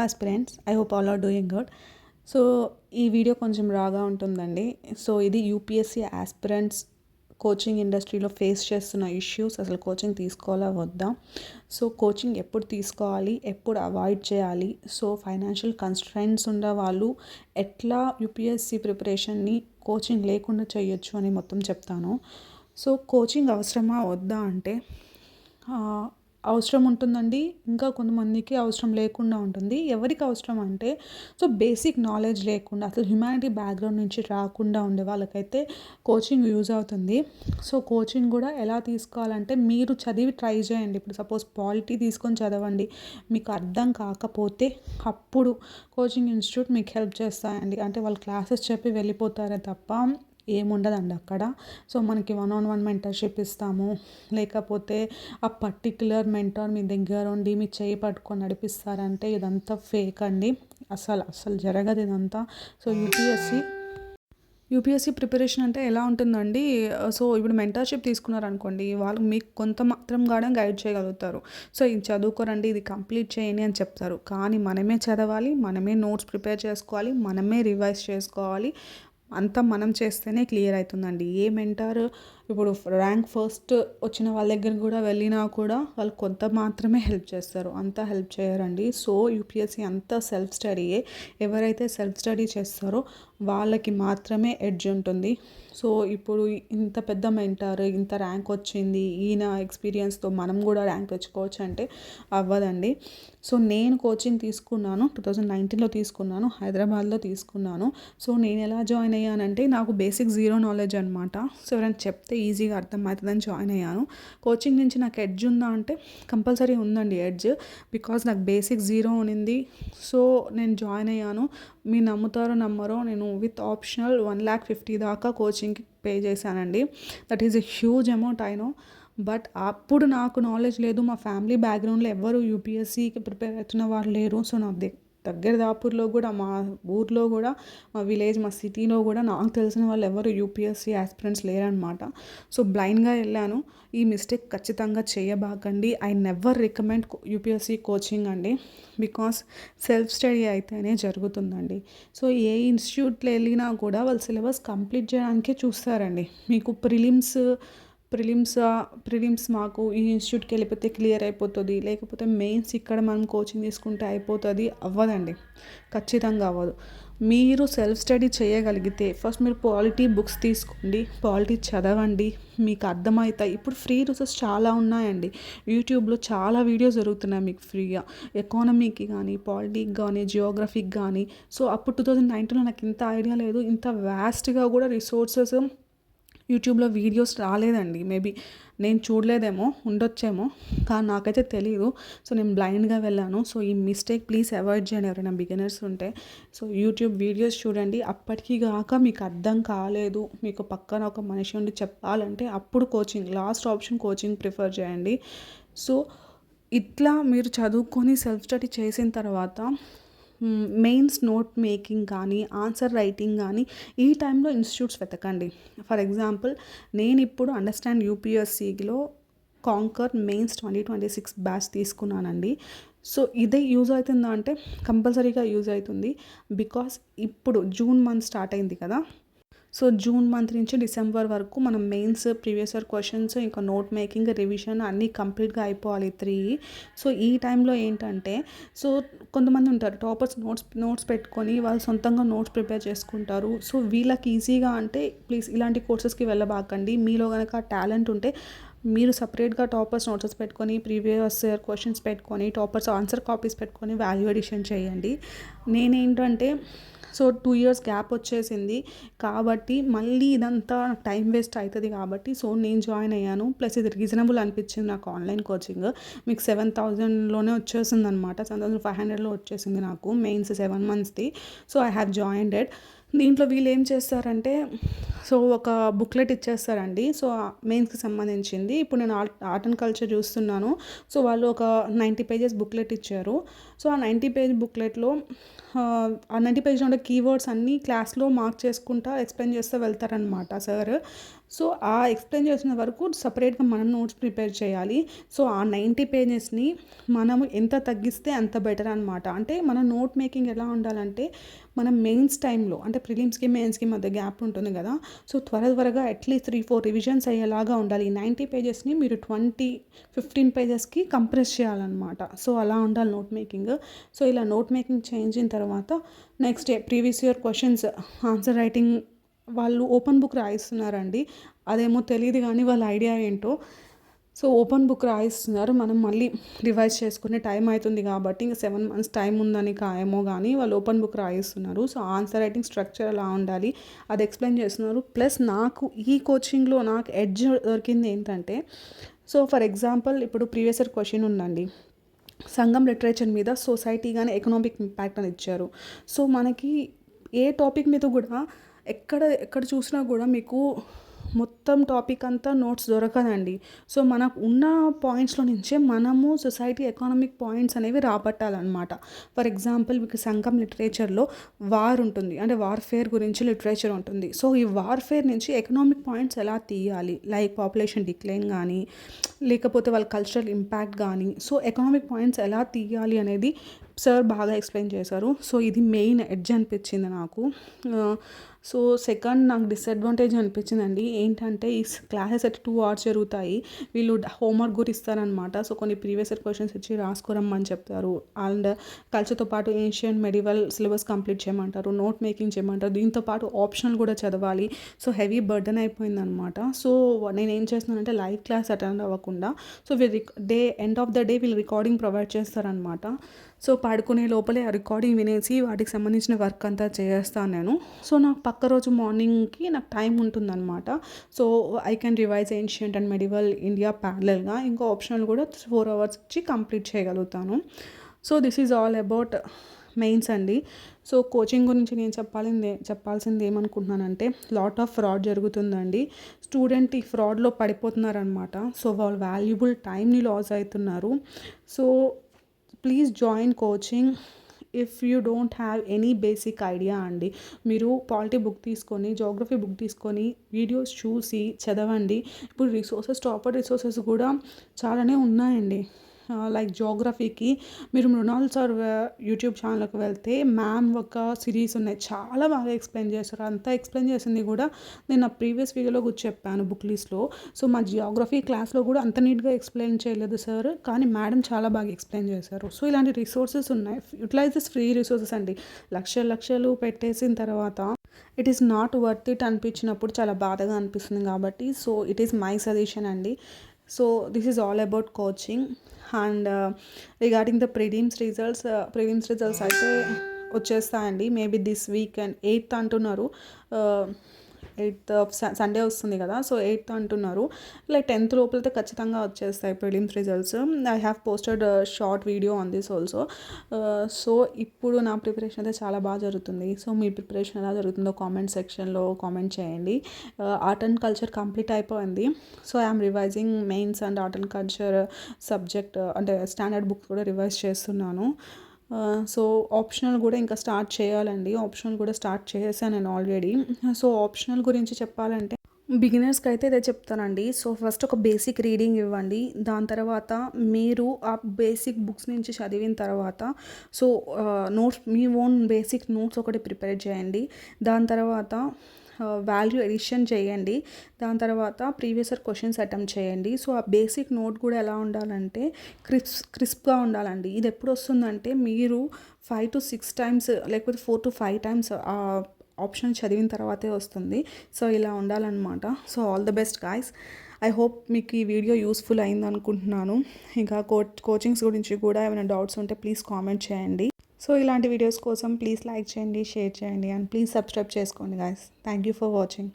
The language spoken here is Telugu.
Aspirants. I hope all are doing good. So, ఈ వీడియో కొంచెం రాగా ఉంటుందండి. సో, ఇది యూపీఎస్సీ ఆస్పిరెంట్స్ కోచింగ్ ఇండస్ట్రీలో ఫేస్ చేస్తున్న ఇష్యూస్. అసలు కోచింగ్ తీసుకోవాలా వద్దా? సో, కోచింగ్ ఎప్పుడు తీసుకోవాలి? ఎప్పుడు అవాయిడ్ చేయాలి? సో, ఫైనాన్షియల్ కన్‌స్ట్రెయింట్స్ ఉన్నవాళ్ళు ఎట్లా యూపీఎస్సీ ప్రిపరేషన్‌ని కోచింగ్ లేకుండా చేయొచ్చు అని మొత్తం చెప్తాను. సో, కోచింగ్ అవసరమా వద్దా అంటే అవసరం ఉంటుందండి. ఇంకా కొంతమందికి అవసరం లేకుండా ఉంటుంది. ఎవరికి అవసరం అంటే బేసిక్ నాలెడ్జ్ లేకుండా అసలు హ్యుమానిటీ బ్యాక్‌గ్రౌండ్ నుంచి రాకుండా ఉండే వాళ్ళకైతే కోచింగ్ యూజ్ అవుతుంది. సో, కోచింగ్ కూడా ఎలా తీసుకోవాలంటే మీరు చదివి ట్రై చేయండి. ఇప్పుడు సపోజ్ పాలిటీ తీసుకొని చదవండి. మీకు అర్థం కాకపోతే అప్పుడు కోచింగ్ ఇన్‌స్టిట్యూట్ మీకు హెల్ప్ చేస్తాయండి. అంటే వాళ్ళు క్లాసెస్ చెప్పి వెళ్ళిపోతారే తప్ప ఏముండదండి అక్కడ. సో, మనకి 1-on-1 మెంటర్‌షిప్ ఇస్తాము. లేకపోతే ఆ పర్టిక్యులర్ మెంటార్ మీ దగ్గరుండి మీ చెయ్యి పట్టుకొని నడిపిస్తారంటే ఇదంతా ఫేక్ అండి. అసలు జరగదు ఇదంతా. సో, యూపీఎస్సీ ప్రిపరేషన్ అంటే ఎలా ఉంటుందండి. సో, ఇప్పుడు మెంటర్‌షిప్ తీసుకున్నారనుకోండి, వాళ్ళు మీకు కొంత మాత్రం గానే గైడ్ చేయగలుగుతారు. సో, ఇది చదువుకోరండి, ఇది కంప్లీట్ చేయండి అని చెప్తారు. కానీ మనమే చదవాలి, మనమే నోట్స్ ప్రిపేర్ చేసుకోవాలి, మనమే రివైజ్ చేసుకోవాలి. అంతా మనం చేస్తేనే క్లియర్ అవుతుందండి. ఏ మెంటార్ ఇప్పుడు ర్యాంక్ ఫస్ట్ వచ్చిన వాళ్ళ దగ్గర కూడా వెళ్ళినా కూడా వాళ్ళు కొంత మాత్రమే హెల్ప్ చేస్తారు, అంతా హెల్ప్ చేయరండి. సో, యూపీఎస్సీ అంతా సెల్ఫ్ స్టడీయే. ఎవరైతే సెల్ఫ్ స్టడీ చేస్తారో వాళ్ళకి మాత్రమే ఎడ్జ్ ఉంటుంది. సో, ఇప్పుడు ఇంత పెద్ద మెంటార్ ఇంత ర్యాంక్ వచ్చింది, ఈయన ఎక్స్పీరియన్స్‌తో మనం కూడా ర్యాంక్ తెచ్చుకోవచ్చు అంటే అవ్వదండి. సో, నేను కోచింగ్ తీసుకున్నాను. 2019లో తీసుకున్నాను. హైదరాబాద్‌లో తీసుకున్నాను. సో, నేను ఎలా జాయిన్ అయ్యానంటే నాకు బేసిక్ జీరో నాలెడ్జ్ అనమాట. సో, ఎవరైనా చెప్తే ఈజీగా అర్థమవుతుందని జాయిన్ అయ్యాను. కోచింగ్ నుంచి నాకు ఎడ్జ్ ఉందా అంటే కంపల్సరీ ఉందండి ఎడ్జ్. బికాజ్ నాకు బేసిక్ జీరో ఉన్నింది. సో, నేను జాయిన్ అయ్యాను. మీరు నమ్ముతారో నమ్మరో నేను విత్ ఆప్షనల్ 1,50,000 దాకా కోచింగ్‌కి పే చేశానండి. That is a huge amount I know. But అప్పుడు నాకు నాలెడ్జ్ లేదు. మా ఫ్యామిలీ బ్యాక్‌గ్రౌండ్‌లో ఎవ్వరు యూపీఎస్సీకి ప్రిపేర్ అవుతున్న వాళ్ళు లేరు. సో, నా దగ్గర దాపూర్లో కూడా మా ఊర్లో కూడా మా విలేజ్ మా సిటీలో కూడా నాకు తెలిసిన వాళ్ళు ఎవరు యూపీఎస్సీ ఆస్పిరెంట్స్ లేరనమాట. సో, బ్లైండ్‌గా వెళ్ళాను. ఈ మిస్టేక్ ఖచ్చితంగా చేయబాకండి. I never recommend UPSC coaching అండి. బికాస్ సెల్ఫ్ స్టడీ అయితేనే జరుగుతుందండి. సో, ఏ ఇన్స్టిట్యూట్లో వెళ్ళినా కూడా వాళ్ళు సిలబస్ కంప్లీట్ చేయడానికే చూస్తారండి. మీకు ప్రిలిమ్స్ మాకు ఈ ఇన్స్టిట్యూట్‌కి వెళ్ళిపోతే క్లియర్ అయిపోతుంది, లేకపోతే మెయిన్స్ ఇక్కడ మనం కోచింగ్ తీసుకుంటే అయిపోతుంది అవ్వదండి. ఖచ్చితంగా అవ్వదు. మీరు సెల్ఫ్ స్టడీ చేయగలిగితే ఫస్ట్ మీరు పాలిటీ బుక్స్ తీసుకోండి, పాలిటీ చదవండి, మీకు అర్థమవుతాయి. ఇప్పుడు ఫ్రీ రిసోర్స్ చాలా ఉన్నాయండి. యూట్యూబ్లో చాలా వీడియోస్ దొరుకుతున్నాయి మీకు ఫ్రీగా. ఎకానమీకి కానీ, పాలిటీకి కానీ, జియోగ్రఫీకి కానీ. సో, అప్పుడు 2019లో నాకు ఇంత ఐడియా లేదు. ఇంత వాస్ట్‌గా కూడా రిసోర్సెస్ యూట్యూబ్లో వీడియోస్ రాలేదండి. మేబీ నేను చూడలేదేమో, ఉండొచ్చేమో, కానీ నాకైతే తెలీదు. సో, నేను బ్లైండ్‌గా వెళ్ళాను. సో, ఈ మిస్టేక్ ప్లీజ్ అవాయిడ్ చేయండి ఎవరైనా బిగినర్స్ ఉంటే. సో, యూట్యూబ్ వీడియోస్ చూడండి. అప్పటికి కాక మీకు అర్థం కాలేదు, మీకు పక్కన ఒక మనిషి ఉండి చెప్పాలంటే అప్పుడు coaching, last option coaching prefer చేయండి. సో, ఇట్లా మీరు చదువుకొని సెల్ఫ్ స్టడీ చేసిన తర్వాత మెయిన్స్ నోట్ మేకింగ్ కానీ, ఆన్సర్ రైటింగ్ కానీ ఈ టైంలో ఇన్స్టిట్యూట్స్ వెతకండి. ఫర్ ఎగ్జాంపుల్ నేను ఇప్పుడు అండర్స్టాండ్ యూపీఎస్సీలో కాంకర్ మెయిన్స్ 2026 బ్యాచ్ తీసుకున్నానండి. సో, ఇదే యూజ్ అవుతుందా అంటే కంపల్సరీగా యూజ్ అవుతుంది. బికాస్ ఇప్పుడు జూన్ మంత్ స్టార్ట్ అయింది కదా. సో, జూన్ మంత్ నుంచి డిసెంబర్ వరకు మనం మెయిన్స్, ప్రీవియస్ ఇయర్ క్వశ్చన్స్, ఇంకా నోట్ మేకింగ్, రివిజన్ అన్నీ కంప్లీట్‌గా అయిపోవాలి 3. సో, ఈ టైంలో ఏంటంటే కొంతమంది ఉంటారు టాపర్స్ నోట్స్ పెట్టుకొని వాళ్ళు సొంతంగా నోట్స్ ప్రిపేర్ చేసుకుంటారు. సో, వీళ్ళకి ఈజీగా అంటే ప్లీజ్ ఇలాంటి కోర్సెస్‌కి వెళ్ళబాకండి. మీలో గనక టాలెంట్ ఉంటే మీరు సెపరేట్‌గా టాపర్స్ నోట్స్ పెట్టుకొని, ప్రీవియస్ ఇయర్ క్వశ్చన్స్ పెట్టుకొని, టాపర్స్ ఆన్సర్ కాపీస్ పెట్టుకొని వాల్యూ అడిషన్ చేయండి. నేనేంటంటే 2 ఇయర్స్ గ్యాప్ వచ్చేసింది కాబట్టి మళ్ళీ ఇదంతా టైం వేస్ట్ అవుతుంది కాబట్టి నేను జాయిన్ అయ్యాను. ప్లస్ ఇది రీజనబుల్ అనిపించింది నాకు ఆన్లైన్ కోచింగ్. మీకు 7,000లోనే వచ్చేసింది అనమాట. 7,500లో వచ్చేసింది నాకు మెయిన్స్ 7 మంత్స్‌ది. So, I have joined. దీంట్లో వీళ్ళు ఏం చేస్తారంటే ఒక బుక్లెట్ ఇచ్చేస్తారండి. సో, మెయిన్స్‌కి సంబంధించింది. ఇప్పుడు నేను ఆర్ట్ అండ్ కల్చర్ చూస్తున్నాను. సో, వాళ్ళు ఒక 90 పేజెస్ బుక్లెట్ ఇచ్చారు. సో, ఆ 90 పేజ్ బుక్లెట్‌లో ఆ 90 పేజ్లో ఉండే కీవర్డ్స్ అన్నీ క్లాస్లో మార్క్ చేసుకుంటా ఎక్స్ప్లెయిన్ చేస్తూ వెళ్తారనమాట సార్. సో ఆ ఎక్స్ప్లెయిన్ చేసిన వరకు సపరేట్గా మనం నోట్స్ ప్రిపేర్ చేయాలి. సో ఆ 90 పేజెస్ని మనము ఎంత తగ్గిస్తే అంత బెటర్ అనమాట. అంటే మన నోట్ మేకింగ్ ఎలా ఉండాలంటే మనం మెయిన్స్ టైంలో అంటే ప్రిలిమ్స్కి మెయిన్స్కి మధ్య గ్యాప్ ఉంటుంది కదా, సో త్వరగా అట్లీస్ట్ 3-4 రివిజన్స్ అయ్యేలాగా ఉండాలి. ఈ 90 పేజెస్ని మీరు 15 పేజెస్కి కంప్రెస్ చేయాలన్నమాట. సో అలా ఉండాలి నోట్ మేకింగ్. సో ఇలా నోట్ మేకింగ్ చేయించిన తర్వాత next day previous year questions answer writing వాళ్ళు ఓపెన్ బుక్ రాయిస్తున్నారండి. అదేమో తెలియదు కానీ వాళ్ళ ఐడియా ఏంటో. సో ఓపెన్ బుక్ రాయిస్తున్నారు, మనం మళ్ళీ రివైజ్ చేసుకునే టైం అవుతుంది కాబట్టి ఇంకా 7 months టైం ఉందని ఏమో కానీ వాళ్ళు ఓపెన్ బుక్ రాయిస్తున్నారు. సో ఆన్సర్ రైటింగ్ స్ట్రక్చర్ అలా ఉండాలి, అది ఎక్స్ప్లెయిన్ చేస్తున్నారు. ప్లస్ నాకు ఈ కోచింగ్లో నాకు ఎడ్జ్ దొరికింది ఏంటంటే, సో ఫర్ ఎగ్జాంపుల్ ఇప్పుడు ప్రీవియస్ ఇయర్ క్వశ్చన్ ఉందండి, సంఘం లిటరేచర్ మీద సొసైటీ కానీ ఎకనామిక్ ఇంపాక్ట్ అని ఇచ్చారు. సో మనకి ఏ టాపిక్ మీద కూడా ఎక్కడ చూసినా కూడా మీకు మొత్తం టాపిక్ అంతా నోట్స్ దొరకదండి. సో మనకు ఉన్న పాయింట్స్లో నుంచే మనము సొసైటీ ఎకనామిక్ పాయింట్స్ అనేవి రాబట్టాలన్నమాట. ఫర్ ఎగ్జాంపుల్ మీకు సంఘం లిటరేచర్లో వార్ ఉంటుంది, అంటే వార్ఫేర్ గురించి లిటరేచర్ ఉంటుంది. సో ఈ వార్ఫేర్ నుంచి ఎకనామిక్ పాయింట్స్ ఎలా తీయాలి, లైక్ పాపులేషన్ డిక్లైన్ కానీ లేకపోతే వాళ్ళ కల్చరల్ ఇంపాక్ట్ కానీ, సో ఎకనామిక్ పాయింట్స్ ఎలా తీయాలి అనేది సార్ బాగా ఎక్స్ప్లెయిన్ చేశారు. సో ఇది మెయిన్ ఎడ్జ్ అనిపించింది నాకు. సో సెకండ్ నాకు డిసడ్వాంటేజ్ అనిపించిందండి ఏంటంటే, ఈ క్లాసెస్ అయితే 2 hours జరుగుతాయి. వీళ్ళు హోంవర్క్ కూడా ఇస్తారనమాట. సో కొన్ని ప్రీవియస్ ఇయర్ క్వశ్చన్స్ ఇచ్చి రాసుకోరమ్మని చెప్తారు. అండ్ కల్చర్తో పాటు ఏన్షియంట్ మెడివల్ సిలబస్ కంప్లీట్ చేయమంటారు, నోట్ మేకింగ్ చేయమంటారు, దీంతో పాటు ఆప్షనల్ కూడా చదవాలి. సో హెవీ బర్డన్ అయిపోయిందనమాట. సో నేను ఏం చేస్తున్నానంటే లైవ్ క్లాస్ అటెండ్ అవ్వకుండా, so end of the day వీళ్ళు రికార్డింగ్ ప్రొవైడ్ చేస్తారనమాట. సో పడుకునే లోపలే ఆ రికార్డింగ్ వినేసి వాటికి సంబంధించిన వర్క్ అంతా చేస్తాను నేను. సో నాకు పక్క రోజు మార్నింగ్కి నాకు టైం ఉంటుందన్నమాట. So I can revise ancient and medieval India ప్యారలల్గా, ఇంకో ఆప్షనల్ కూడా 4 hours ఇచ్చి కంప్లీట్ చేయగలుగుతాను. So this is all about mains అండి. సో కోచింగ్ గురించి నేను చెప్పాల్సింది ఏమనుకుంటున్నానంటే, లాట్ ఆఫ్ ఫ్రాడ్ జరుగుతుందండి. స్టూడెంట్ ఈ ఫ్రాడ్లో పడిపోతున్నారనమాట. సో వాళ్ళు వాల్యుబుల్ టైంని లాస్ అవుతున్నారు. So please join coaching if you don't have any basic idea అండి. మీరు పాలిటీ బుక్ తీసుకొని, జోగ్రఫీ బుక్ తీసుకొని వీడియోస్ చూసి చదవండి. ఇప్పుడు టాపర్ రిసోర్సెస్ కూడా చాలానే ఉన్నాయండి. లైక్ జోగ్రఫీకి మీరు మృణాల్ సార్ యూట్యూబ్ ఛానల్కి వెళ్తే మ్యామ్ ఒక సిరీస్ ఉన్నాయి, చాలా బాగా ఎక్స్ప్లెయిన్ చేస్తారు. అంతా ఎక్స్ప్లెయిన్ చేసింది కూడా నేను నా ప్రీవియస్ వీడియోలో కూడా చెప్పాను బుక్ లిస్ట్లో. సో మా జియోగ్రఫీ క్లాస్లో కూడా అంత నీట్గా ఎక్స్ప్లెయిన్ చేయలేదు సార్, కానీ మేడం చాలా బాగా ఎక్స్ప్లెయిన్ చేశారు. సో ఇలాంటి రిసోర్సెస్ ఉన్నాయి, యూటిలైజెస్ ఫ్రీ రిసోర్సెస్ అండి. లక్షలు పెట్టేసిన తర్వాత it is not worth it అనిపించినప్పుడు చాలా బాధగా అనిపిస్తుంది కాబట్టి, so it is my suggestion అండి. So this is all about coaching. And regarding the prelims results అయితే వచ్చేస్తాయండి మేబీ దిస్ వీకెండ్ 8th అంటున్నారు. 8th సండే వస్తుంది కదా, సో 8th అంటున్నారు. లైక్ 10th లోపలైతే ఖచ్చితంగా వచ్చేస్తాయి prelims results. I have posted short video on this also. So ఇప్పుడు నా ప్రిపరేషన్ అయితే చాలా బాగా జరుగుతుంది. సో మీ ప్రిపరేషన్ ఎలా జరుగుతుందో కామెంట్ సెక్షన్లో కామెంట్ చేయండి. ఆర్ట్ అండ్ కల్చర్ కంప్లీట్ అయిపోయింది. So I'm revising mains and art and culture subject, అంటే స్టాండర్డ్ బుక్స్ కూడా రివైజ్ చేస్తున్నాను. సో ఆప్షనల్ కూడా ఇంకా స్టార్ట్ చేయాలండి. ఆప్షనల్ కూడా స్టార్ట్ చేశాను నేను ఆల్రెడీ. సో ఆప్షనల్ గురించి చెప్పాలంటే బిగినర్స్కి అయితే ఇదే చెప్తానండి. సో ఫస్ట్ ఒక బేసిక్ రీడింగ్ ఇవ్వండి. దాని తర్వాత మీరు ఆ బేసిక్ బుక్స్ నుంచి చదివిన తర్వాత సో నోట్స్, మీ ఓన్ బేసిక్ నోట్స్ ఒకటి ప్రిపేర్ చేయండి. దాని తర్వాత వాల్యూ ఎడిషన్ చేయండి. దాని తర్వాత ప్రీవియస్ ఇయర్ క్వశ్చన్స్ అటెంప్ట్ చేయండి. సో ఆ బేసిక్ నోట్ కూడా ఎలా ఉండాలంటే క్రిస్ప్గా ఉండాలండి. ఇది ఎప్పుడు వస్తుందంటే మీరు 5 to 6 times లేకపోతే 4 to 5 times ఆప్షన్ చదివిన తర్వాతే వస్తుంది. సో ఇలా ఉండాలన్నమాట. So all the best guys. I hope మీకు ఈ వీడియో యూస్ఫుల్ అయింది అనుకుంటున్నాను. ఇంకా కోచింగ్స్ గురించి కూడా ఏమైనా డౌట్స్ ఉంటే ప్లీజ్ కామెంట్ చేయండి. సో ఇలాంటి వీడియోస్ కోసం ప్లీజ్ లైక్ చేయండి, షేర్ చేయండి అండ్ ప్లీజ్ సబ్స్క్రైబ్ చేసుకోండి guys. Thank you for watching.